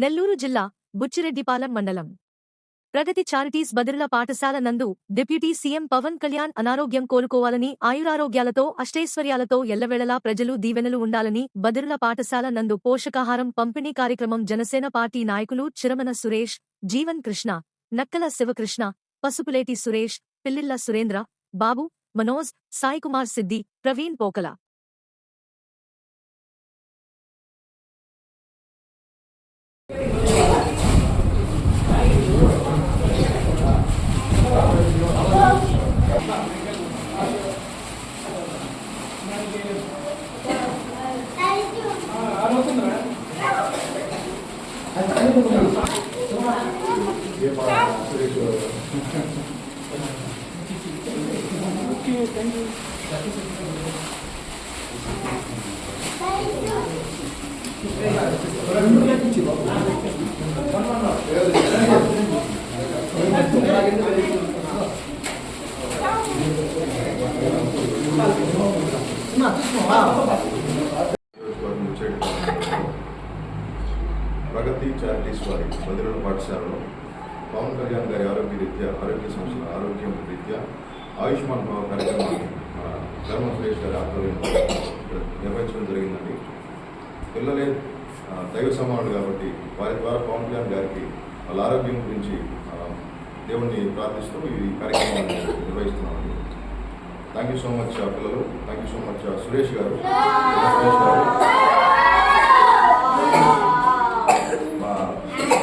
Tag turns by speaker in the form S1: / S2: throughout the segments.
S1: నెల్లూరు జిల్లా బుచ్చిరెడ్డిపాలెం మండలం ప్రగతి చారిటీస్ బదిర్ల పాఠశాల నందు డిప్యూటీ సీఎం పవన్ కళ్యాణ్ అనారోగ్యం కోలుకోవాలని ఆయురారోగ్యాలతో అష్టైశ్వర్యాలతో ఎల్లవేళలా ప్రజలు దీవెనలు ఉండాలని బదిర్ల పాఠశాల నందు పోషకాహారం పంపిణీ కార్యక్రమం జనసేన పార్టీ నాయకులు చిరమన సురేష్, జీవన్ కృష్ణ, నక్కల శివకృష్ణ, పసుపులేటి సురేష్, పిల్లిళ్ల సురేంద్ర, బాబు, మనోజ్, సాయికుమార్ సిద్ది, ప్రవీణ్ పోకల
S2: ప్రగతి చారిటీస్ వారి బదిరల పాఠశాలలో పవన్ కళ్యాణ్ గారి ఆరోగ్య సంస్థ ఆరోగ్యం రీత్యా ఆయుష్మాన్ భవ కార్యక్రమాన్ని ధర్మ సురేష్ గారి ఆధ్వర్యంలో నిర్వహించడం జరిగిందండి. పిల్లలే దైవ సమానులు కాబట్టి వారి ద్వారా పవన్ కళ్యాణ్ గారికి వాళ్ళ ఆరోగ్యం గురించి దేవుణ్ణి ప్రార్థిస్తూ ఈ కార్యక్రమాన్ని నిర్వహిస్తున్నామండి. థ్యాంక్ యూ సో మచ్ పిల్లలు, thank you so much Suresh గారు. మా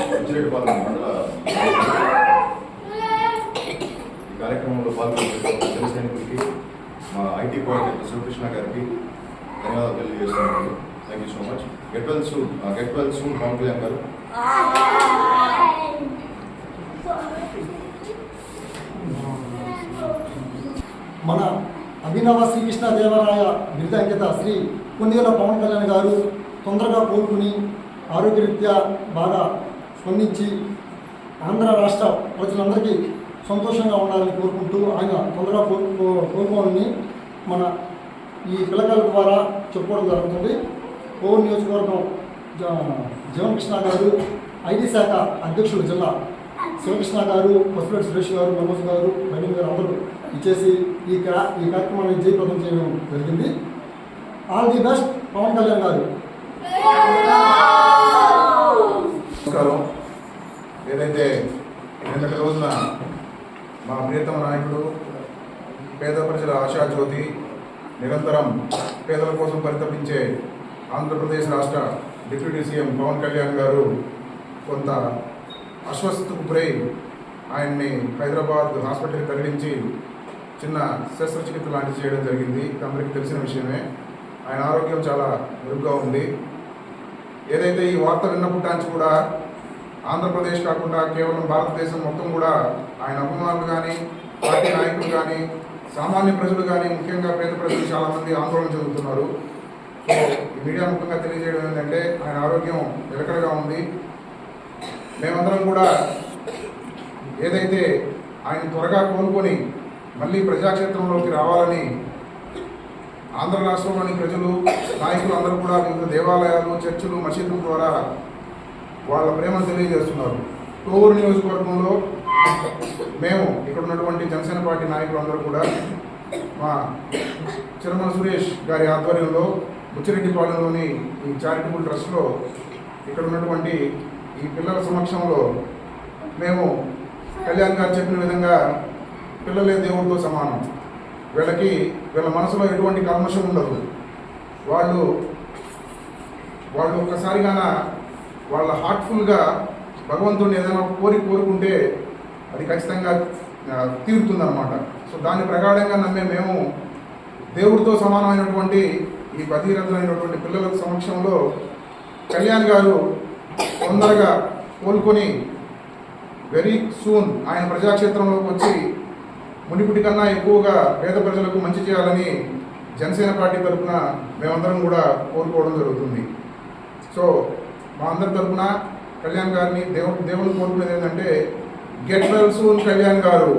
S2: బుచ్చిరెడ్డిపాలెం మండల ఈ కార్యక్రమంలో పాల్గొన్న జన సైనికులకి, మా ఐటీ కోఆర్డినేటర్ శివకృష్ణ గారికి ధన్యవాదాలు తెలియజేస్తున్నాను. Thank you so much. Get well soon Pawan Kalyan garu.
S3: మన అభినవ శ్రీకృష్ణదేవరాయ బిరుదాంకిత శ్రీ పుణ్యుల పవన్ కళ్యాణ్ గారు తొందరగా కోలుకుని ఆరోగ్యరీత్యా బాగా స్పందించి ఆంధ్ర రాష్ట్ర ప్రజలందరికీ సంతోషంగా ఉండాలని కోరుకుంటూ ఆయన తొందరగా కోరుకోవాలని మన ఈ పిల్లకాయల ద్వారా చెప్పుకోవడం జరుగుతుంది. కోవూరు నియోజకవర్గం జీవన్ కృష్ణ గారు, ఐటీ శాఖ అధ్యక్షుడు జిల్లా శివకృష్ణ గారు, పసుపులేటి సురేష్ గారు, మనోజ్ గారు, ప్రవీణ్ గారు అందరూ ఇచ్చేసి ఈ కార్యక్రమాన్ని జయప్రదం చేయడం జరిగింది. All the best Pawan Kalyan garu.
S4: నమస్కారం. ఏదైతే నిన్నటి రోజున మా ప్రియతమ నాయకుడు, పేద ప్రజల ఆశాజ్యోతి, నిరంతరం పేదల కోసం పరితపించే ఆంధ్రప్రదేశ్ రాష్ట్ర డిప్యూటీ సీఎం పవన్ కళ్యాణ్ గారు కొంత అస్వస్థతకు గురై ఆయన్ని హైదరాబాద్ హాస్పిటల్కి తరలించి చిన్న శస్త్రచికిత్స లాంటివి చేయడం జరిగింది. అందరికీ తెలిసిన విషయమే. ఆయన ఆరోగ్యం చాలా మెరుగ్గా ఉంది. ఏదైతే ఈ వార్త విన్నప్పుటానికి కూడా ఆంధ్రప్రదేశ్ కాకుండా కేవలం భారతదేశం మొత్తం కూడా ఆయన అభిమానులు కానీ, పార్టీ నాయకులు కానీ, సామాన్య ప్రజలు కానీ, ముఖ్యంగా పేద ప్రజలు చాలామంది ఆందోళన చెందుతున్నారు. సో ఈ మీడియా ముఖ్యంగా తెలియజేయడం ఏంటంటే ఆయన ఆరోగ్యం నిలకడగా ఉంది. మేమందరం కూడా ఏదైతే ఆయన త్వరగా కోలుకొని మళ్ళీ ప్రజాక్షేత్రంలోకి రావాలని ఆంధ్ర రాష్ట్రంలోని ప్రజలు, నాయకులు అందరూ కూడా వివిధ దేవాలయాలు, చర్చిలు, మసీదుల ద్వారా వాళ్ళ ప్రేమను తెలియజేస్తున్నారు. కోవూరు నియోజకవర్గంలో మేము ఇక్కడ ఉన్నటువంటి జనసేన పార్టీ నాయకులు అందరూ కూడా మా చిరమన సురేష్ గారి ఆధ్వర్యంలో బుచ్చిరెడ్డిపాలెంలోని ఈ చారిటబుల్ ట్రస్ట్లో ఇక్కడ ఉన్నటువంటి ఈ పిల్లల సమక్షంలో మేము కళ్యాణ్ గారు చెప్పిన విధంగా పిల్లలే దేవుడితో సమానం. వీళ్ళ మనసులో ఎటువంటి కల్మషం ఉండదు. వాళ్ళు ఒక్కసారిగాన వాళ్ళ హార్ట్ఫుల్గా భగవంతుడిని ఏదైనా కోరుకుంటే అది ఖచ్చితంగా తీరుతుందన్నమాట. సో దాని ప్రకారంగా నమ్మే మేము దేవుడితో సమానమైనటువంటి ఈ భగీరథులైనటువంటి పిల్లల సమక్షంలో కళ్యాణ్ గారు తొందరగా కోలుకొని వెరీ సూన్ ఆయన ప్రజాక్షేత్రంలోకి వచ్చి మునిపుటి కన్నా ఎక్కువగా పేద ప్రజలకు మంచి చేయాలని జనసేన పార్టీ తరఫున మేమందరం కూడా కోరుకోవడం జరుగుతుంది. సో మా అందరి తరఫున కళ్యాణ్ గారిని దేవుని కోరుకునేది ఏంటంటే గెట్ వెల్ సూన్ కళ్యాణ్ గారు.